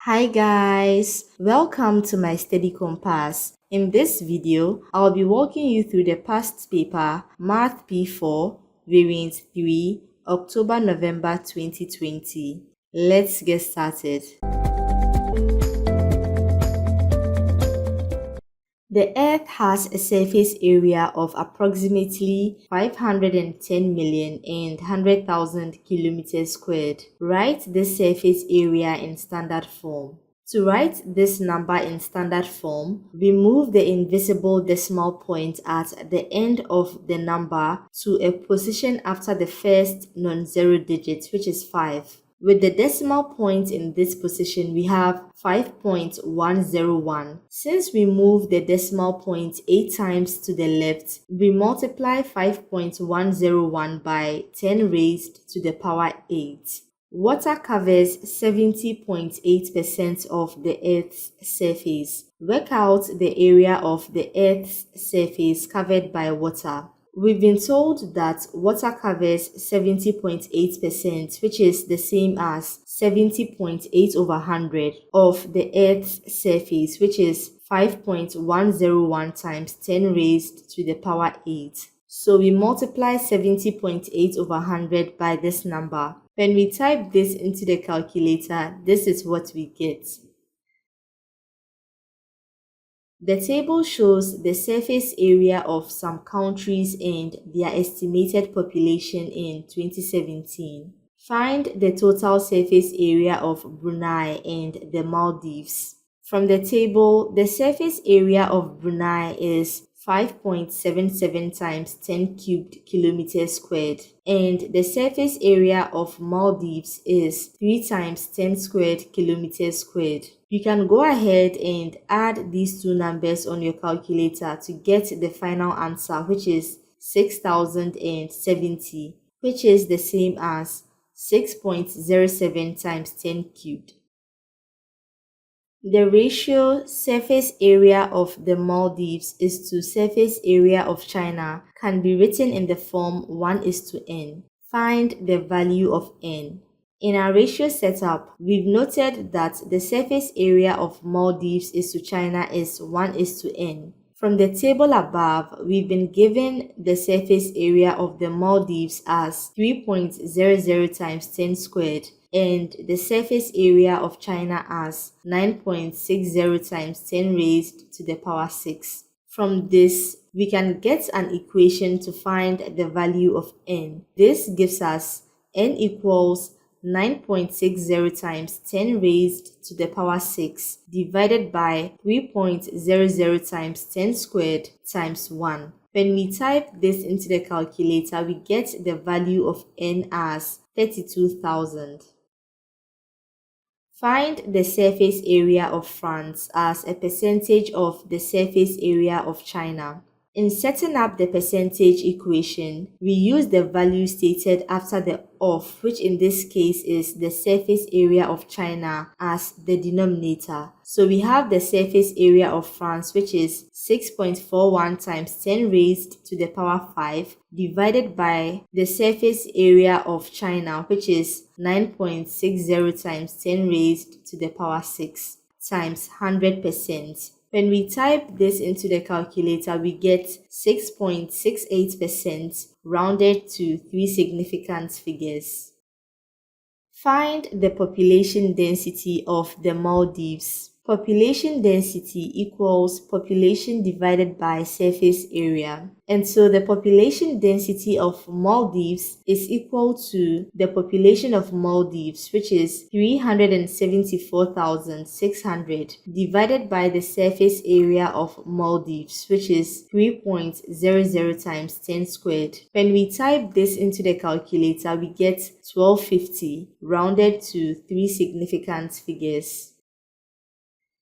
Hi guys, welcome to my study compass. In this video, I'll be walking you through the past paper Math P4 Variant 3 October-November 2020. Let's get started. The Earth has a surface area of approximately 510,100,000 kilometers squared. Write this surface area in standard form. To write this number in standard form, remove the invisible decimal point at the end of the number to a position after the first non-zero digit, which is 5. With the decimal point in this position, we have 5.101. Since we move the decimal point 8 times to the left, we multiply 5.101 by 10 raised to the power 8. Water covers 70.8% of the Earth's surface. Work out the area of the Earth's surface covered by water. We've been told that water covers 70.8%, which is the same as 70.8 over 100 of the Earth's surface, which is 5.101 times 10 raised to the power 8. So we multiply 70.8 over 100 by this number. When we type this into the calculator, this is what we get. The table shows the surface area of some countries and their estimated population in 2017. Find the total surface area of Brunei and the Maldives. From the table, the surface area of Brunei is 5.77 times 10 cubed kilometers squared, and the surface area of Maldives is 3 times 10 squared kilometers squared. You can go ahead and add these two numbers on your calculator to get the final answer, which is 6,070, which is the same as 6.07 times 10 cubed. The ratio surface area of the Maldives is to surface area of China can be written in the form 1:n. Find the value of n. In our ratio setup, we've noted that the surface area of Maldives is to China is 1:n. From the table above, we've been given the surface area of the Maldives as 3.00 times 10 squared and the surface area of China as 9.60 times 10 raised to the power 6. From this, we can get an equation to find the value of n. This gives us n equals 9.60 times 10 raised to the power 6 divided by 3.00 times 10 squared times 1. When we type this into the calculator, we get the value of n as 32,000. Find the surface area of France as a percentage of the surface area of China. In setting up the percentage equation, we use the value stated after the of, which in this case is the surface area of China, as the denominator. So we have the surface area of France, which is 6.41 times 10 raised to the power 5 divided by the surface area of China, which is 9.60 times 10 raised to the power 6 times 100%. When we type this into the calculator, we get 6.68% rounded to 3 significant figures. Find the population density of the Maldives. Population density equals population divided by surface area. And so the population density of Maldives is equal to the population of Maldives, which is 374,600, divided by the surface area of Maldives, which is 3.00 times 10 squared. When we type this into the calculator, we get 1250, rounded to 3 significant figures.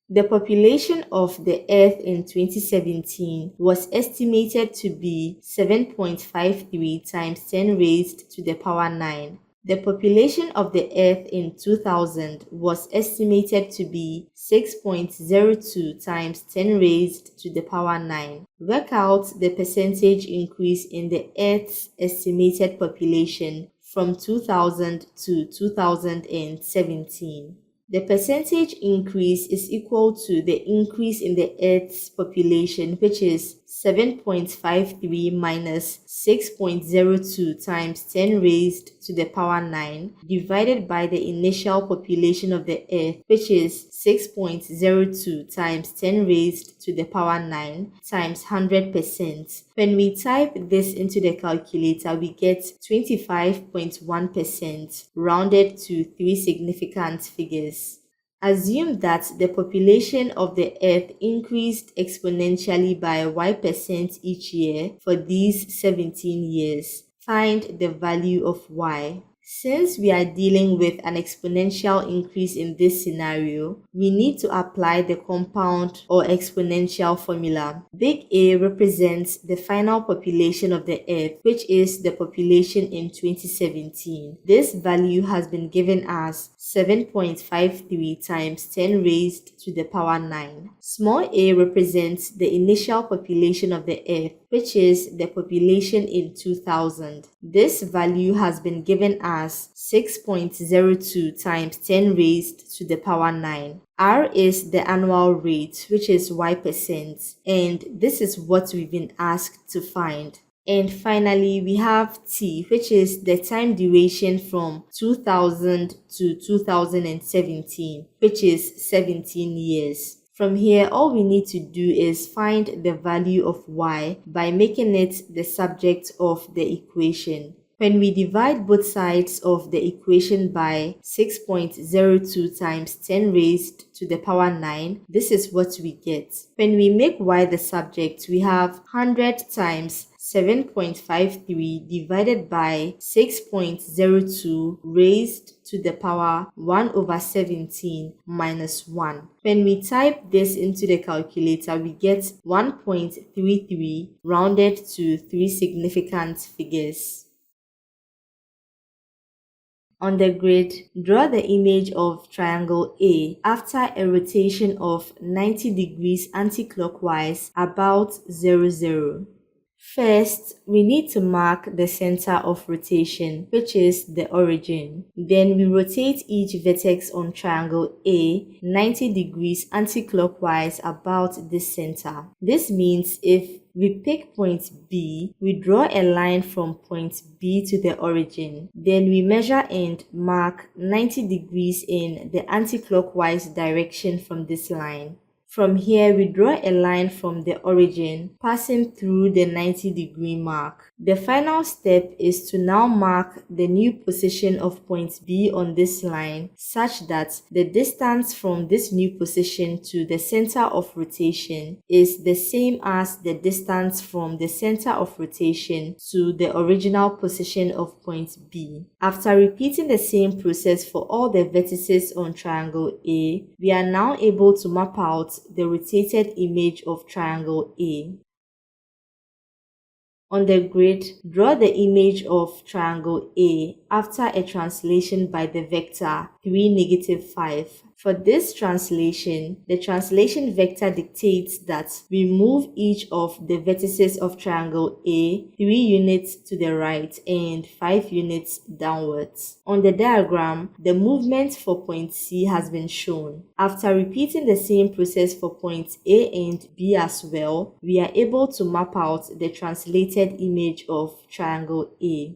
The population of the Earth in 2017 was estimated to be 7.53 times 10 raised to the power 9. The population of the Earth in 2000 was estimated to be 6.02 times 10 raised to the power 9. Work out the percentage increase in the Earth's estimated population from 2000 to 2017. The percentage increase is equal to the increase in the Earth's population, which is 7.53 minus 6.02 times 10 raised to the power 9 divided by the initial population of the Earth, which is 6.02 times 10 raised to the power 9 times 100%. When we type this into the calculator, we get 25.1% rounded to 3 significant figures. Assume that the population of the Earth increased exponentially by y% each year for these 17 years. Find the value of y. Since we are dealing with an exponential increase in this scenario, we need to apply the compound or exponential formula. Big A represents the final population of the Earth, which is the population in 2017. This value has been given as 7.53 times 10 raised to the power 9. Small a represents the initial population of the Earth, which is the population in 2000. This value has been given as 6.02 times 10 raised to the power 9. R is the annual rate, which is y%, and this is what we've been asked to find. And finally, we have T, which is the time duration from 2000 to 2017, which is 17 years. From here, all we need to do is find the value of y by making it the subject of the equation. When we divide both sides of the equation by 6.02 times 10 raised to the power 9, this is what we get. When we make y the subject, we have 100 times 7.53 divided by 6.02 raised to the power 1 over 17 minus 1. When we type this into the calculator, we get 1.33 rounded to 3 significant figures. On the grid, draw the image of triangle A after a rotation of 90 degrees anti-clockwise about 0, 0. First, we need to mark the center of rotation, which is the origin. Then we rotate each vertex on triangle A 90 degrees anti-clockwise about the center. This means if we pick point B, we draw a line from point B to the origin. Then we measure and mark 90 degrees in the anti-clockwise direction from this line. From here, we draw a line from the origin, passing through the 90-degree mark. The final step is to now mark the new position of point B on this line, such that the distance from this new position to the center of rotation is the same as the distance from the center of rotation to the original position of point B. After repeating the same process for all the vertices on triangle A, we are now able to map out the rotated image of triangle A. On the grid, draw the image of triangle A after a translation by the vector 3, -5. For this translation, the translation vector dictates that we move each of the vertices of triangle A 3 units to the right and 5 units downwards. On the diagram, the movement for point C has been shown. After repeating the same process for points A and B as well, we are able to map out the translated image of triangle A.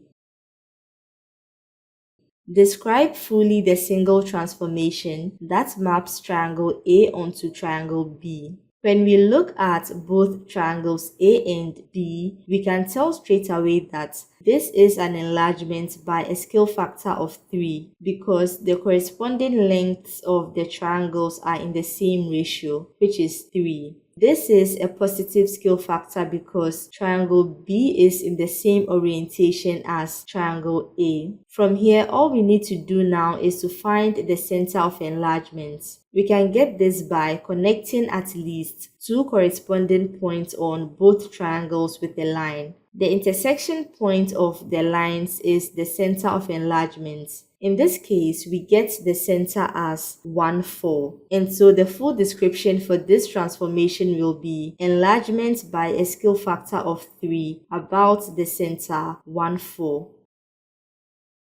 Describe fully the single transformation that maps triangle A onto triangle B. When we look at both triangles A and B, we can tell straight away that this is an enlargement by a scale factor of 3 because the corresponding lengths of the triangles are in the same ratio, which is 3. This is a positive scale factor because triangle B is in the same orientation as triangle A. From here, all we need to do now is to find the center of enlargement. We can get this by connecting at least 2 corresponding points on both triangles with a line. The intersection point of the lines is the center of enlargement. In this case, we get the center as 1, 4. And so the full description for this transformation will be enlargement by a scale factor of 3 about the center 1, 4.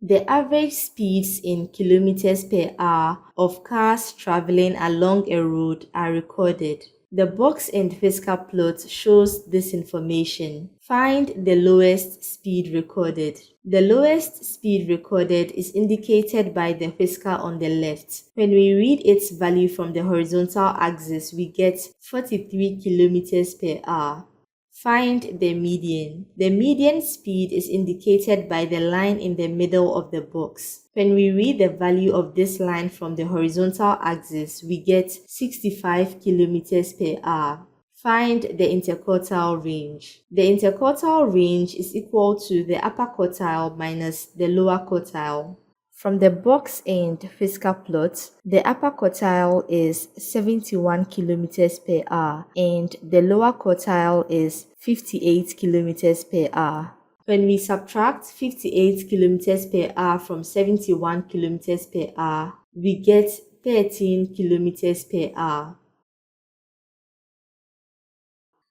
The average speeds in kilometers per hour of cars traveling along a road are recorded. The box and Fisker plot shows this information. Find the lowest speed recorded. The lowest speed recorded is indicated by the Fisker on the left. When we read its value from the horizontal axis, we get 43 kilometers per hour. Find the median. The median speed is indicated by the line in the middle of the box. When we read the value of this line from the horizontal axis, we get 65 kilometers per hour. Find the interquartile range. The interquartile range is equal to the upper quartile minus the lower quartile. From the box and Fisker plot, the upper quartile is 71 kilometers per hour and the lower quartile is 58 kilometers per hour. When we subtract 58 kilometers per hour from 71 kilometers per hour, we get 13 kilometers per hour.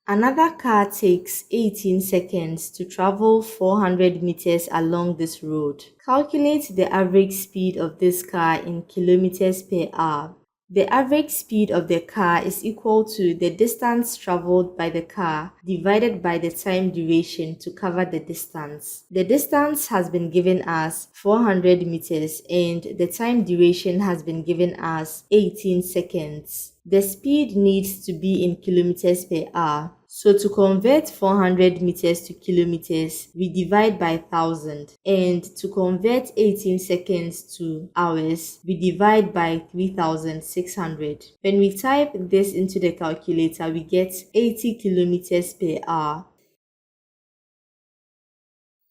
Another car takes 18 seconds to travel 400 meters along this road. Calculate the average speed of this car in kilometers per hour. The average speed of the car is equal to the distance traveled by the car divided by the time duration to cover the distance. The distance has been given as 400 meters and the time duration has been given as 18 seconds. The speed needs to be in kilometers per hour. So to convert 400 meters to kilometers, we divide by 1000. And to convert 18 seconds to hours, we divide by 3600. When we type this into the calculator, we get 80 kilometers per hour.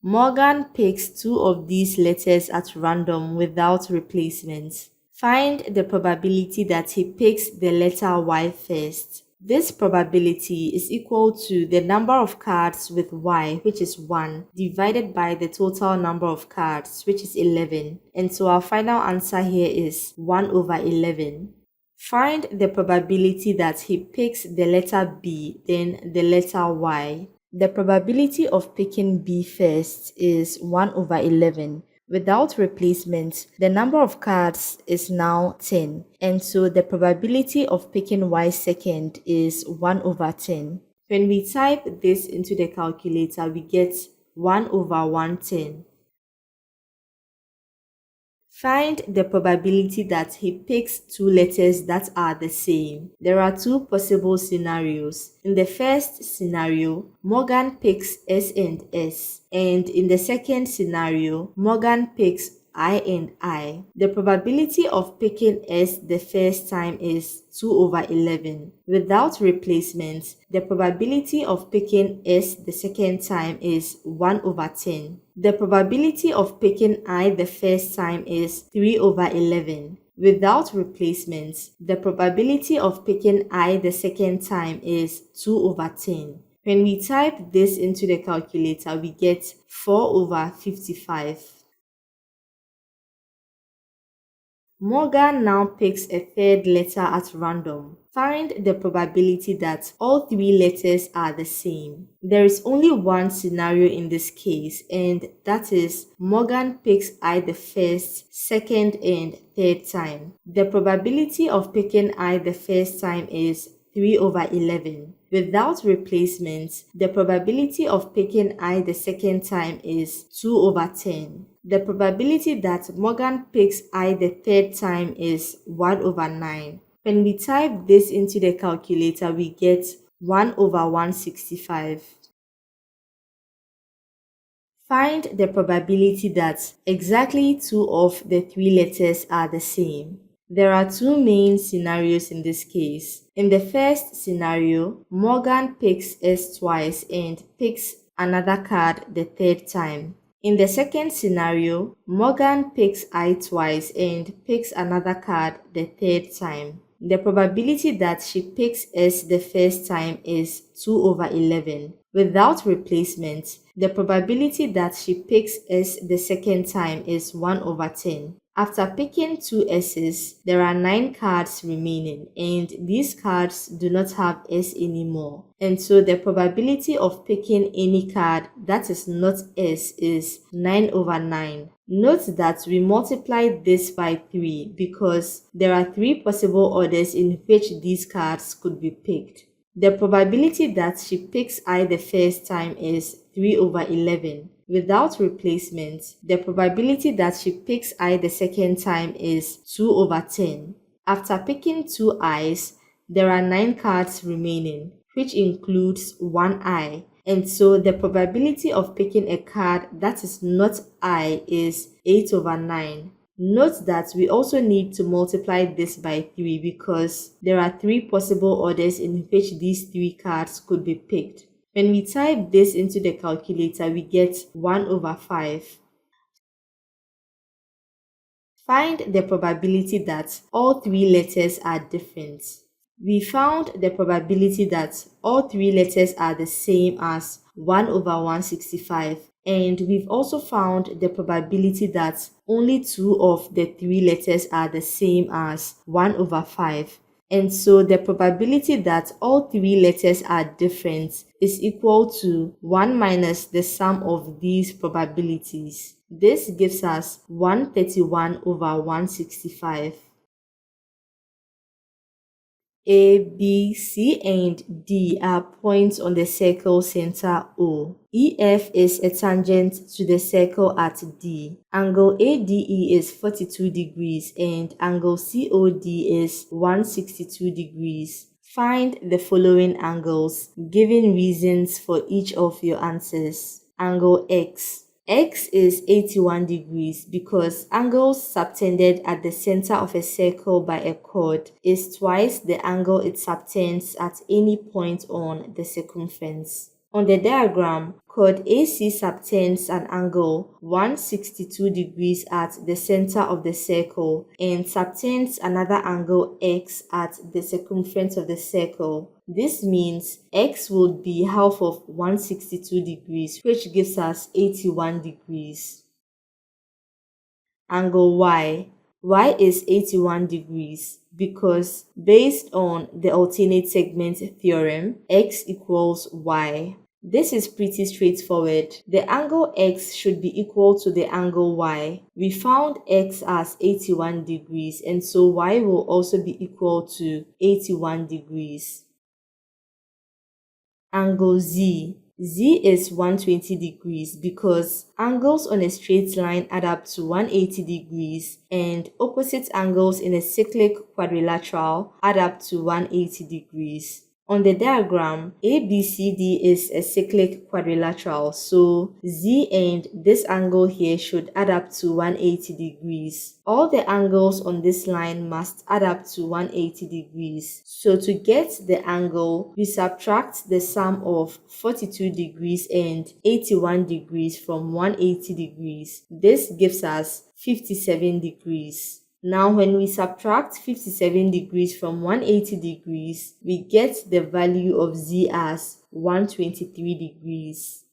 Morgan picks two of these letters at random without replacements. Find the probability that he picks the letter Y first. This probability is equal to the number of cards with Y, which is 1, divided by the total number of cards, which is 11. And so our final answer here is 1 over 11. Find the probability that he picks the letter B, then the letter Y. The probability of picking B first is 1 over 11. Without replacement, the number of cards is now 10, and so the probability of picking Y second is 1 over 10. When we type this into the calculator, we get 1 over 110. Find the probability that he picks two letters that are the same. There are two possible scenarios. In the first scenario, Morgan picks S and S, and in the second scenario, Morgan picks I and I. The probability of picking S the first time is 2 over 11. Without replacements, the probability of picking S the second time is 1 over 10. The probability of picking I the first time is 3 over 11. Without replacements, the probability of picking I the second time is 2 over 10. When we type this into the calculator, we get 4 over 55. Morgan now picks a third letter at random. Find the probability that all three letters are the same. There is only one scenario in this case, and that is Morgan picks I the first, second, and third time. The probability of picking I the first time is 3 over 11. Without replacements, the probability of picking I the second time is 2 over 10. The probability that Morgan picks I the third time is 1 over 9. When we type this into the calculator, we get 1 over 165. Find the probability that exactly two of the three letters are the same. There are two main scenarios in this case. In the first scenario, Morgan picks S twice and picks another card the third time. In the second scenario, Morgan picks I twice and picks another card the third time. The probability that she picks S the first time is 2 over 11. Without replacement, the probability that she picks S the second time is 1 over 10. After picking two S's, there are 9 cards remaining, and these cards do not have S anymore. And so the probability of picking any card that is not S is 9 over 9. Note that we multiplied this by 3 because there are 3 possible orders in which these cards could be picked. The probability that she picks I the first time is 3 over 11. Without replacement, the probability that she picks I the second time is 2 over 10. After picking 2 I's, there are 9 cards remaining, which includes 1 I. And so the probability of picking a card that is not I is 8 over 9. Note that we also need to multiply this by 3 because there are 3 possible orders in which these 3 cards could be picked. When we type this into the calculator, we get 1 over 5. Find the probability that all 3 letters are different. We found the probability that all 3 letters are the same as 1 over 165, and we've also found the probability that only 2 of the 3 letters are the same as 1 over 5. And so the probability that all 3 letters are different is equal to 1 minus the sum of these probabilities. This gives us 131 over 165. A, B, C, and D are points on the circle center O. EF is a tangent to the circle at D. Angle ADE is 42 degrees and angle COD is 162 degrees. Find the following angles, giving reasons for each of your answers. Angle X. X is 81 degrees because angles subtended at the center of a circle by a chord is twice the angle it subtends at any point on the circumference. On the diagram, chord AC subtends an angle 162 degrees at the center of the circle and subtends another angle X at the circumference of the circle. This means X would be half of 162 degrees, which gives us 81 degrees. Angle Y. Y is 81 degrees because based on the alternate segment theorem, X equals Y. This is pretty straightforward. The angle X should be equal to the angle Y. We found X as 81 degrees and so Y will also be equal to 81 degrees. Angle Z. Z is 120 degrees because angles on a straight line add up to 180 degrees and opposite angles in a cyclic quadrilateral add up to 180 degrees. On the diagram, ABCD is a cyclic quadrilateral, so Z and this angle here should add up to 180 degrees. All the angles on this line must add up to 180 degrees. So to get the angle, we subtract the sum of 42 degrees and 81 degrees from 180 degrees. This gives us 57 degrees. Now when we subtract 57 degrees from 180 degrees, we get the value of Z as 123 degrees.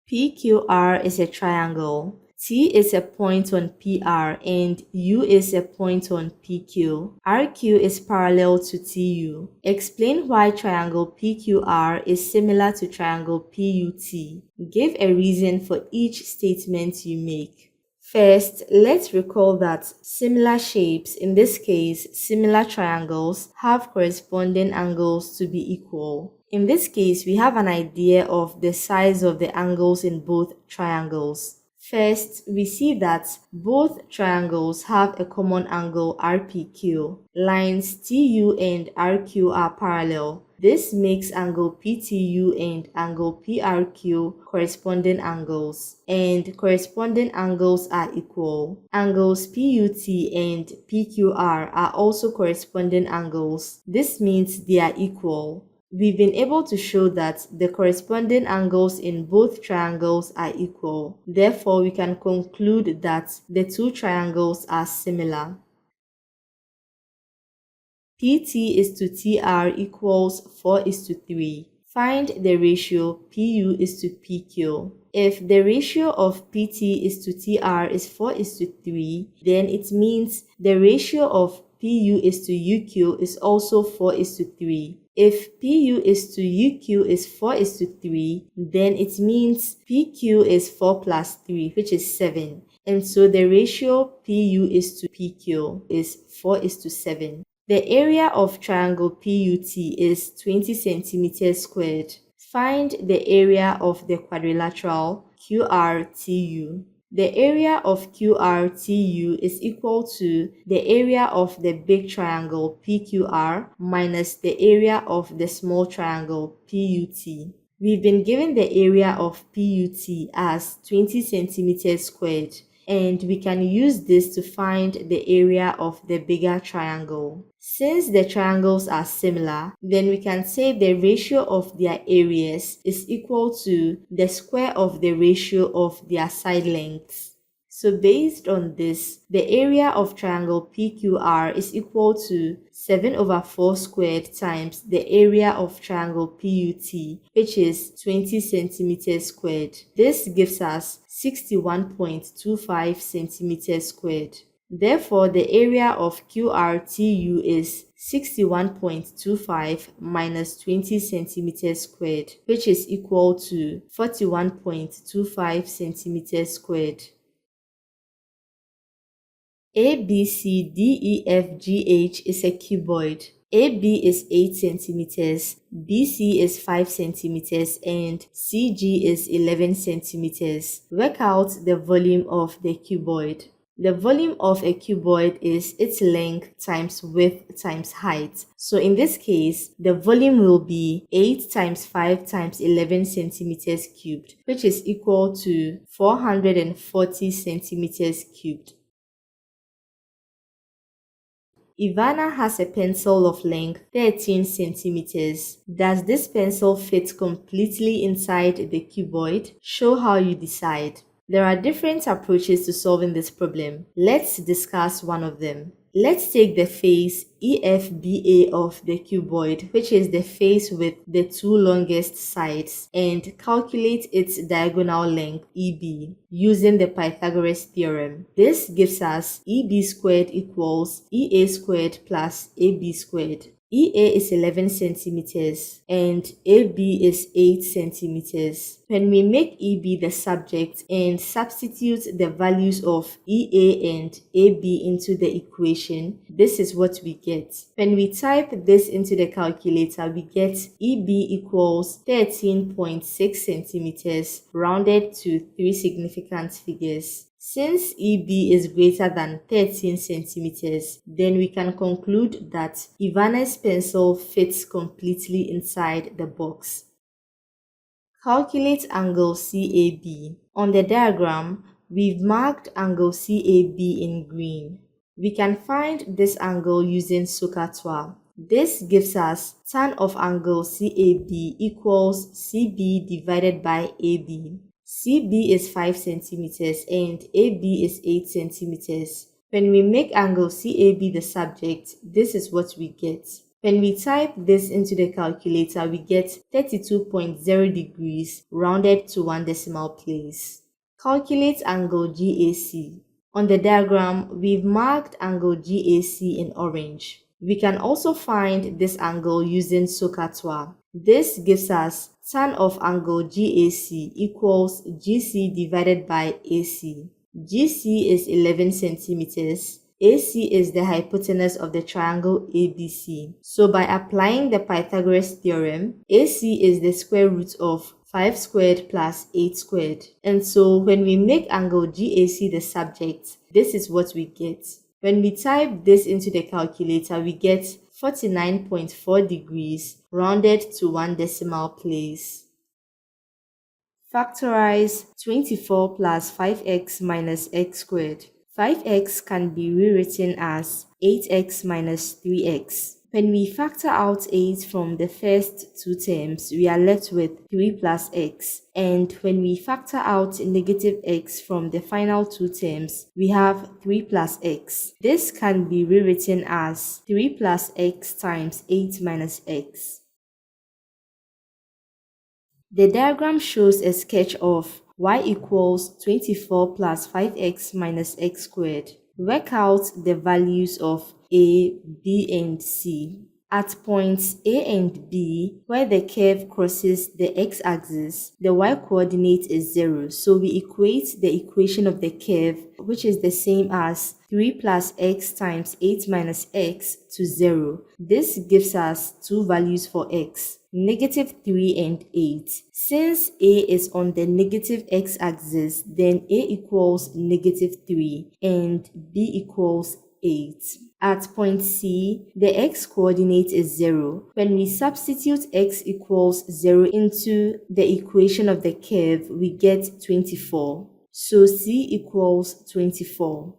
PQR is a triangle. T is a point on PR and U is a point on PQ. RQ is parallel to TU. Explain why triangle PQR is similar to triangle PUT. Give a reason for each statement you make. First, let's recall that similar shapes, in this case similar triangles, have corresponding angles to be equal. In this case, we have an idea of the size of the angles in both triangles. First, we see that both triangles have a common angle RPQ. Lines TU and RQ are parallel. This makes angle PTU and angle PRQ corresponding angles, and corresponding angles are equal. Angles PUT and PQR are also corresponding angles. This means they are equal. We've been able to show that the corresponding angles in both triangles are equal. Therefore, we can conclude that the two triangles are similar. PT is to TR equals 4:3. Find the ratio PU is to PQ. If the ratio of PT is to TR is 4:3, then it means the ratio of PU is to UQ is also 4:3. If PU is to UQ is 4:3, then it means PQ is 4 plus 3, which is 7. And so the ratio PU is to PQ is 4:7. The area of triangle PUT is 20 centimeters squared. Find the area of the quadrilateral QRTU. The area of QRTU is equal to the area of the big triangle PQR minus the area of the small triangle PUT. We've been given the area of PUT as 20 centimeters squared, and we can use this to find the area of the bigger triangle. Since the triangles are similar, then we can say the ratio of their areas is equal to the square of the ratio of their side lengths. So based on this, the area of triangle PQR is equal to 7/4 squared times the area of triangle PUT, which is 20 centimeters squared. This gives us 61.25 centimeters squared. Therefore, the area of QRTU is 61.25 minus 20 centimeters squared, which is equal to 41.25 centimeters squared. ABCDEFGH is a cuboid. AB is 8 centimeters, BC is 5 centimeters, and CG is 11 centimeters. Work out the volume of the cuboid. The volume of a cuboid is its length times width times height. So in this case, the volume will be 8 times 5 times 11 centimeters cubed, which is equal to 440 centimeters cubed. Ivana has a pencil of length 13 centimeters. Does this pencil fit completely inside the cuboid? Show how you decide. There are different approaches to solving this problem. Let's discuss one of them. Let's take the face EFBA of the cuboid, which is the face with the two longest sides, and calculate its diagonal length EB using the Pythagoras theorem. This gives us EB squared equals EA squared plus AB squared. EA is 11 centimeters and AB is 8 centimeters. When we make EB the subject and substitute the values of EA and AB into the equation, this is what we get. When we type this into the calculator, we get EB equals 13.6 centimeters rounded to 3 significant figures. Since EB is greater than 13 centimeters, then we can conclude that Ivana's pencil fits completely inside the box. Calculate angle CAB. On the diagram, we've marked angle CAB in green. We can find this angle using SOHCAHTOA. This gives us tan of angle CAB equals CB divided by AB. CB is 5 centimeters and AB is 8 centimeters. When we make angle CAB the subject, this is what we get. When we type this into the calculator, we get 32.0 degrees rounded to 1 decimal place. Calculate angle GAC. On the diagram, we've marked angle GAC in orange. We can also find this angle using SOHCAHTOA. This gives us tan of angle GAC equals GC divided by AC. GC is 11 centimeters. AC is the hypotenuse of the triangle ABC. So by applying the Pythagoras theorem, AC is the square root of 5 squared plus 8 squared. And so when we make angle GAC the subject, this is what we get. When we type this into the calculator, we get 49.4 degrees rounded to 1 decimal place. Factorize 24 plus 5x minus x squared. 5x can be rewritten as 8x minus 3x. When we factor out 8 from the first two terms, we are left with 3 plus x. And when we factor out negative x from the final two terms, we have 3 plus x. This can be rewritten as 3 plus x times 8 minus x. The diagram shows a sketch of y equals 24 plus 5x minus x squared. Work out the values of a, b, and c. At points A and B, where the curve crosses the x-axis, the y-coordinate is 0, so we equate the equation of the curve, which is the same as 3 plus x times 8 minus x, to 0. This gives us two values for x, negative 3 and 8. Since A is on the negative x-axis, then A equals negative 3 and B equals 8. At point C, the x-coordinate is 0. When we substitute x equals 0 into the equation of the curve, we get 24. So C equals 24.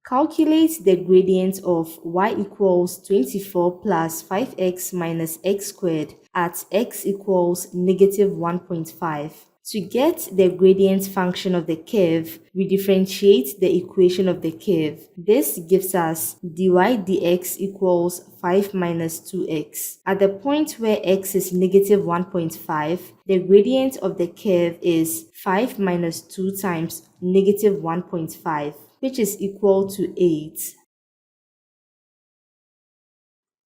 Calculate the gradient of y equals 24 plus 5x minus x squared at x equals negative 1.5. To get the gradient function of the curve, we differentiate the equation of the curve. This gives us dy dx equals 5 minus 2x. At the point where x is negative 1.5, the gradient of the curve is 5 minus 2 times negative 1.5, which is equal to 8.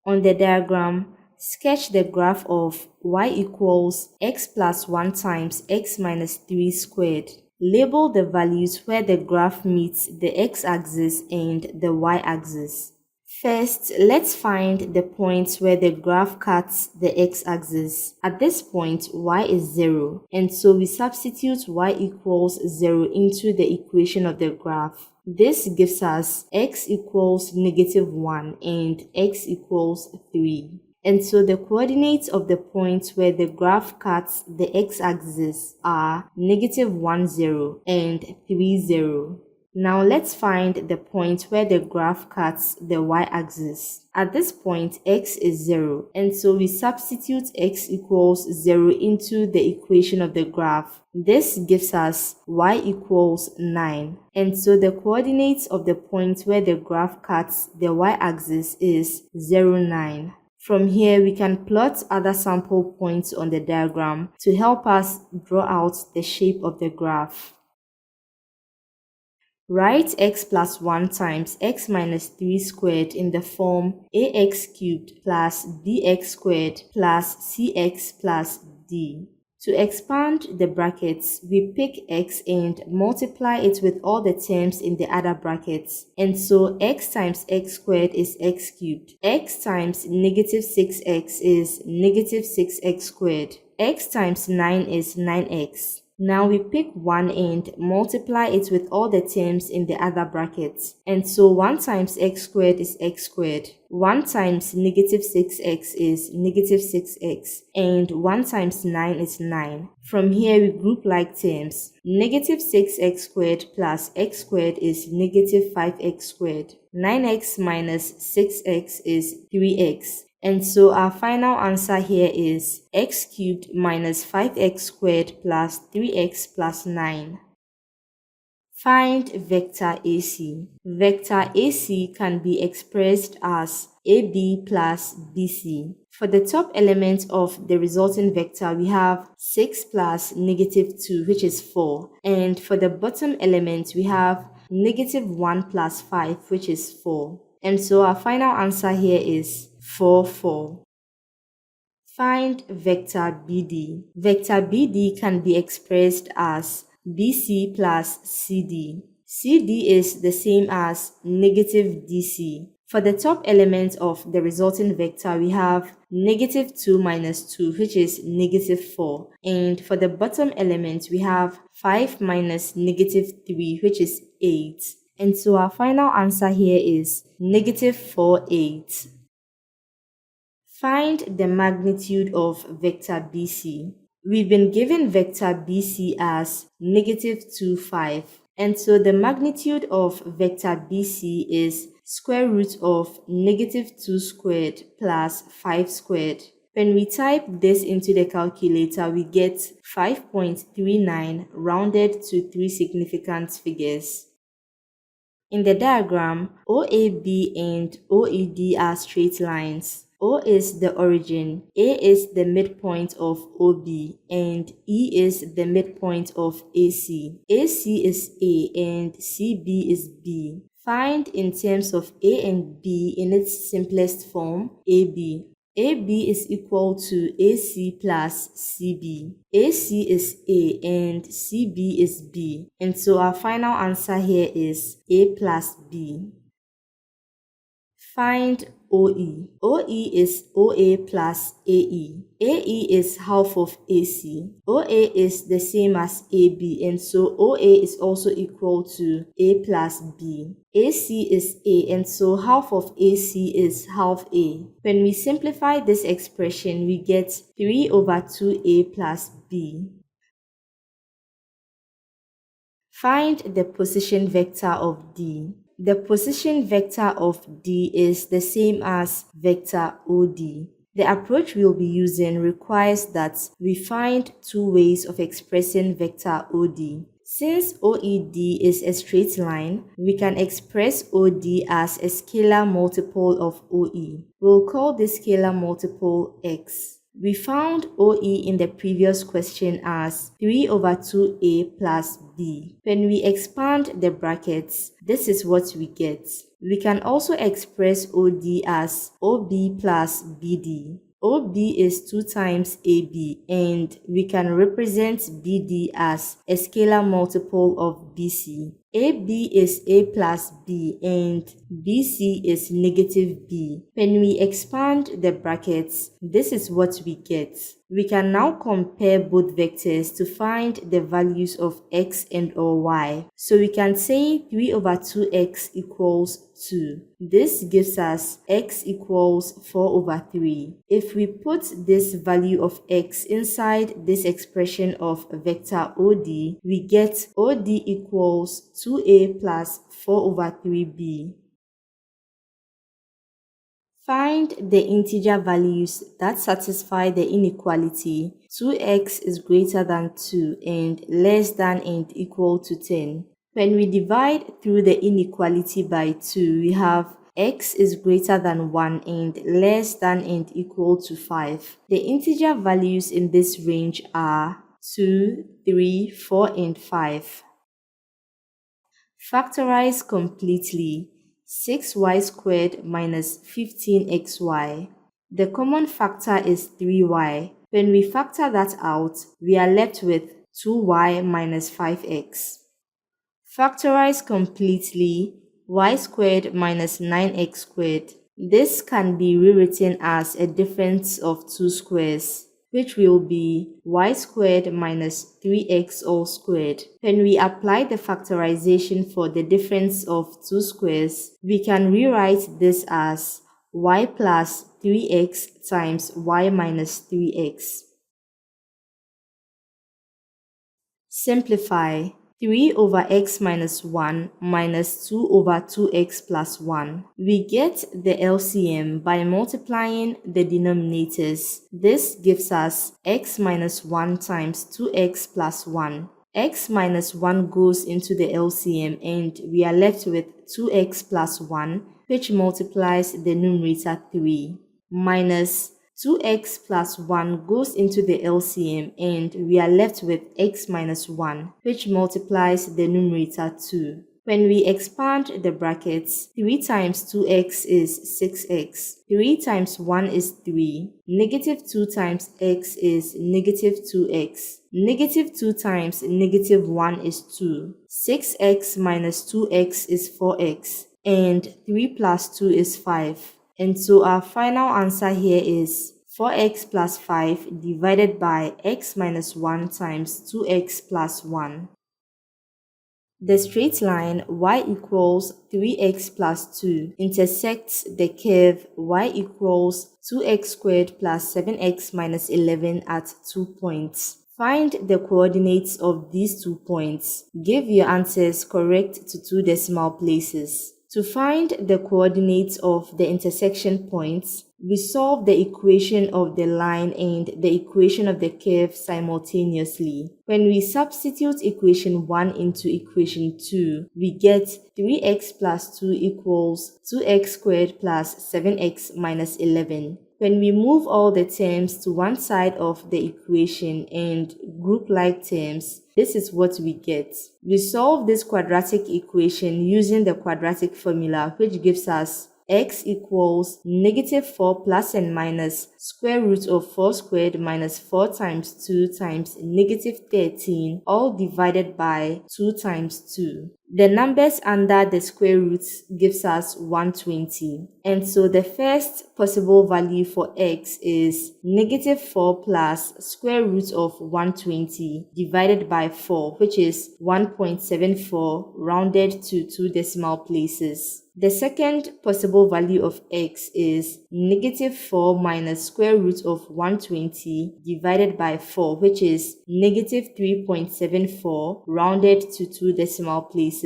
On the diagram, sketch the graph of y equals x plus 1 times x minus 3 squared. Label the values where the graph meets the x-axis and the y-axis. First, let's find the points where the graph cuts the x-axis. At this point, y is 0, and so we substitute y equals 0 into the equation of the graph. This gives us x equals negative 1 and x equals 3. And so the coordinates of the points where the graph cuts the x-axis are negative 1, 0 and 3, 0. Now let's find the point where the graph cuts the y-axis. At this point, x is 0, and so we substitute x equals 0 into the equation of the graph. This gives us y equals 9. And so the coordinates of the point where the graph cuts the y-axis is 0, 9. From here, we can plot other sample points on the diagram to help us draw out the shape of the graph. Write x plus 1 times x minus 3 squared in the form ax cubed plus bx squared plus cx plus d. To expand the brackets, we pick x and multiply it with all the terms in the other brackets. And so x times x squared is x cubed. X times negative 6x is negative 6x squared. X times 9 is 9x. Now we pick 1 and multiply it with all the terms in the other brackets. And so 1 times x squared is x squared. 1 times negative 6x is negative 6x. And 1 times 9 is 9. From here we group like terms. Negative 6x squared plus x squared is negative 5x squared. 9x minus 6x is 3x. And so our final answer here is x cubed minus 5x squared plus 3x plus 9. Find vector AC. Vector AC can be expressed as AB plus BC. For the top element of the resulting vector, we have 6 plus negative 2, which is 4. And for the bottom element, we have negative 1 plus 5, which is 4. And so our final answer here is 4, 4. Find vector BD. Vector BD can be expressed as BC plus CD. CD is the same as negative DC. For the top element of the resulting vector, we have negative 2 minus 2, which is negative 4. And for the bottom element, we have 5 minus negative 3, which is 8. And so our final answer here is negative 4, 8. Find the magnitude of vector BC. We've been given vector BC as negative 2, 5. And so the magnitude of vector BC is square root of negative 2 squared plus 5 squared. When we type this into the calculator, we get 5.39 rounded to 3 significant figures. In the diagram, OAB and OED are straight lines. O is the origin, A is the midpoint of OB, and E is the midpoint of AC. AC is A and CB is B. Find in terms of A and B in its simplest form, AB. AB is equal to AC plus CB. AC is A and CB is B. And so our final answer here is A plus B. Find OE. OE is OA plus AE. AE is half of AC. OA is the same as AB, and so OA is also equal to A plus B. AC is A, and so half of AC is half A. When we simplify this expression, we get 3 over 2A plus B. Find the position vector of D. The position vector of D is the same as vector OD. The approach we'll be using requires that we find two ways of expressing vector OD. Since OED is a straight line, we can express OD as a scalar multiple of OE. We'll call this scalar multiple X. We found OE in the previous question as 3 over 2A plus B. When we expand the brackets, this is what we get. We can also express OD as OB plus BD. OB is 2 times AB, and we can represent BD as a scalar multiple of BC. AB is A plus B and BC is negative B. When we expand the brackets, this is what we get. We can now compare both vectors to find the values of x and or y. So we can say 3 over 2x equals 2. This gives us x equals 4 over 3. If we put this value of x inside this expression of vector OD, we get OD equals 2a plus 4 over 3b. Find the integer values that satisfy the inequality 2x is greater than 2 and less than and equal to 10. When we divide through the inequality by 2, we have x is greater than 1 and less than and equal to 5. The integer values in this range are 2, 3, 4, and 5. Factorize completely. 6y squared minus 15xy. The common factor is 3y. When we factor that out, we are left with 2y minus 5x. Factorize completely. Y squared minus 9x squared. This can be rewritten as a difference of two squares, which will be y squared minus 3x all squared. When we apply the factorization for the difference of two squares, we can rewrite this as y plus 3x times y minus 3x. Simplify. 3 over x minus 1 minus 2 over 2x plus 1. We get the LCM by multiplying the denominators. This gives us x minus 1 times 2x plus 1. X minus 1 goes into the LCM and we are left with 2x plus 1, which multiplies the numerator 3, minus 2x plus 1 goes into the LCM and we are left with x minus 1, which multiplies the numerator 2. When we expand the brackets, 3 times 2x is 6x. 3 times 1 is 3. Negative 2 times x is negative 2x. Negative 2 times negative 1 is 2. 6x minus 2x is 4x. And 3 plus 2 is 5. And so our final answer here is 4x plus 5 divided by x minus 1 times 2x plus 1. The straight line y equals 3x plus 2 intersects the curve y equals 2x squared plus 7x minus 11 at 2 points. Find the coordinates of these 2 points. Give your answers correct to 2 decimal places. To find the coordinates of the intersection points, we solve the equation of the line and the equation of the curve simultaneously. When we substitute equation 1 into equation 2, we get 3x plus 2 equals 2x squared plus 7x minus 11. When we move all the terms to one side of the equation and group like terms, this is what we get. We solve this quadratic equation using the quadratic formula, which gives us x equals -4 plus and minus square root of 4 squared minus 4 times 2 times -13, all divided by 2 times 2. The numbers under the square roots gives us 120. And so the first possible value for x is -4 plus square root of 120 divided by 4, which is 1.74 rounded to 2 decimal places. The second possible value of x is -4 minus square root of 120 divided by 4, which is -3.74 rounded to 2 decimal places.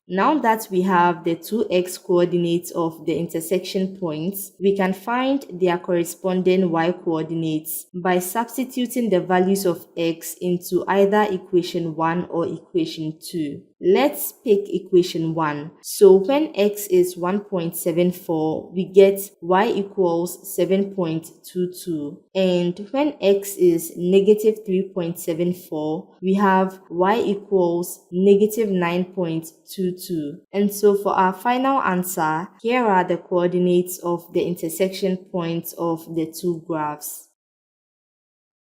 Now that we have the two x coordinates of the intersection points, we can find their corresponding y coordinates by substituting the values of x into either equation 1 or equation 2. Let's pick equation 1. So when x is 1.74, we get y equals 7.22. And when x is -3.74, we have y equals -9.22. And so for our final answer, here are the coordinates of the intersection points of the two graphs.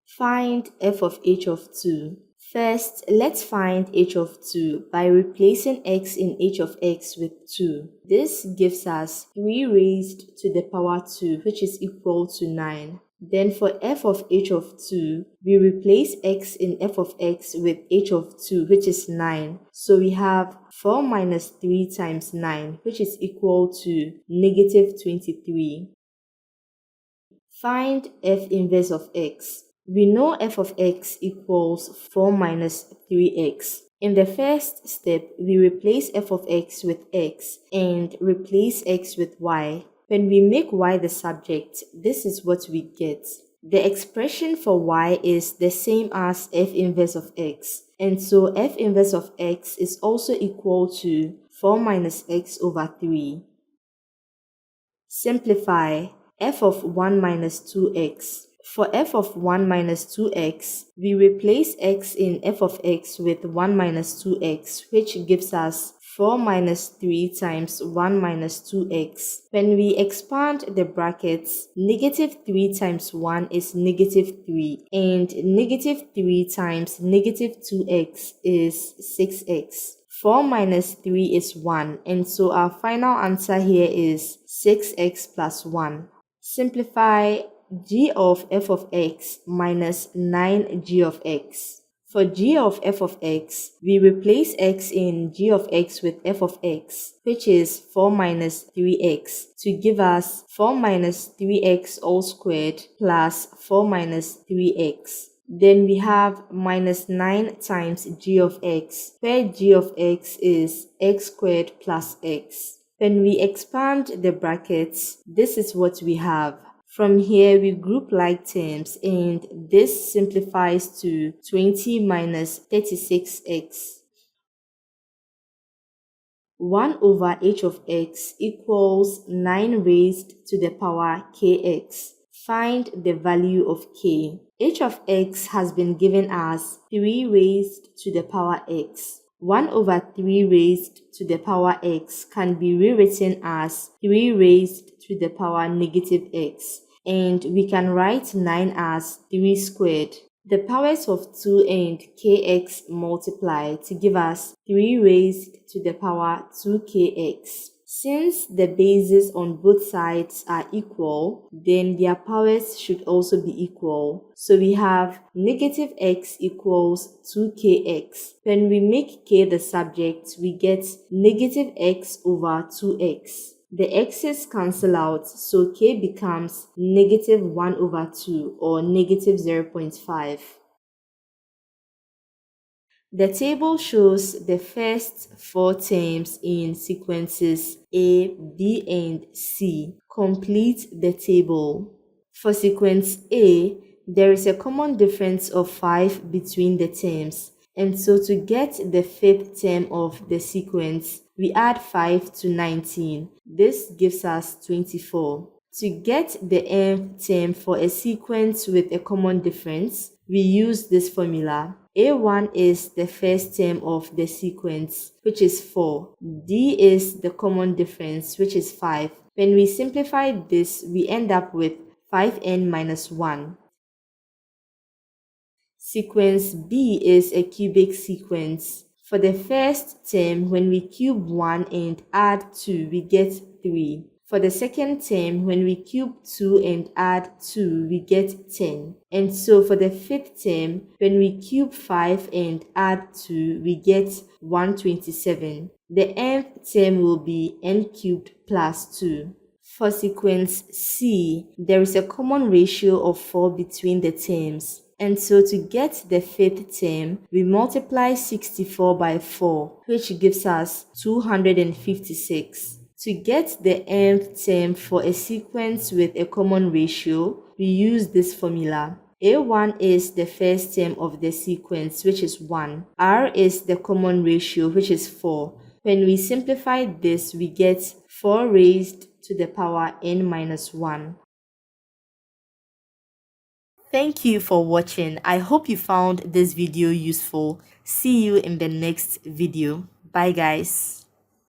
Find f of h of 2. First, let's find h of 2 by replacing x in h of x with 2. This gives us 3 raised to the power 2, which is equal to 9. Then for f of h of 2, we replace x in f of x with h of 2, which is 9. So we have 4 minus 3 times 9, which is equal to -23. Find f inverse of x. We know f of x equals 4 minus 3x. In the first step, we replace f of x with x and replace x with y. When we make y the subject, this is what we get. The expression for y is the same as f inverse of x, and so f inverse of x is also equal to 4 minus x over 3. Simplify f of 1 minus 2x. For f of 1 minus 2x, we replace x in f of x with 1 minus 2x, which gives us 4 minus 3 times 1 minus 2x. When we expand the brackets, -3 times 1 is -3, and -3 times -2x is 6x. 4 minus 3 is 1, and so our final answer here is 6x plus 1. Simplify g of f of x minus 9g of x. For g of f of x, we replace x in g of x with f of x, which is 4 minus 3x, to give us 4 minus 3x all squared plus 4 minus 3x. Then we have minus 9 times g of x, where g of x is x squared plus x. When we expand the brackets, this is what we have. From here, we group like terms, and this simplifies to 20 minus 36x. 1 over h of x equals 9 raised to the power kx. Find the value of k. H of x has been given as 3 raised to the power x. 1 over 3 raised to the power x can be rewritten as 3 raised to the power -x, and we can write 9 as 3 squared. The powers of 2 and kx multiply to give us 3 raised to the power 2kx. Since the bases on both sides are equal, then their powers should also be equal. So we have -x equals 2kx. When we make k the subject, we get -x over 2x. The x's cancel out, so k becomes -1 over 2 or -0.5. The table shows the first 4 terms in sequences A, B, and C. Complete the table. For sequence A, there is a common difference of 5 between the terms, and so to get the 5th term of the sequence, we add 5 to 19. This gives us 24. To get the nth term for a sequence with a common difference, we use this formula. A1 is the first term of the sequence, which is 4. D is the common difference, which is 5. When we simplify this, we end up with 5n minus 1. Sequence B is a cubic sequence. For the first term, when we cube 1 and add 2, we get 3. For the second term, when we cube 2 and add 2, we get 10. And so for the fifth term, when we cube 5 and add 2, we get 127. The nth term will be n cubed plus 2. For sequence C, there is a common ratio of 4 between the terms. And so to get the fifth term, we multiply 64 by 4, which gives us 256. To get the nth term for a sequence with a common ratio, we use this formula. A1 is the first term of the sequence, which is 1. R is the common ratio, which is 4. When we simplify this, we get 4 raised to the power n minus 1. Thank you for watching. I hope you found this video useful. See you in the next video. Bye guys.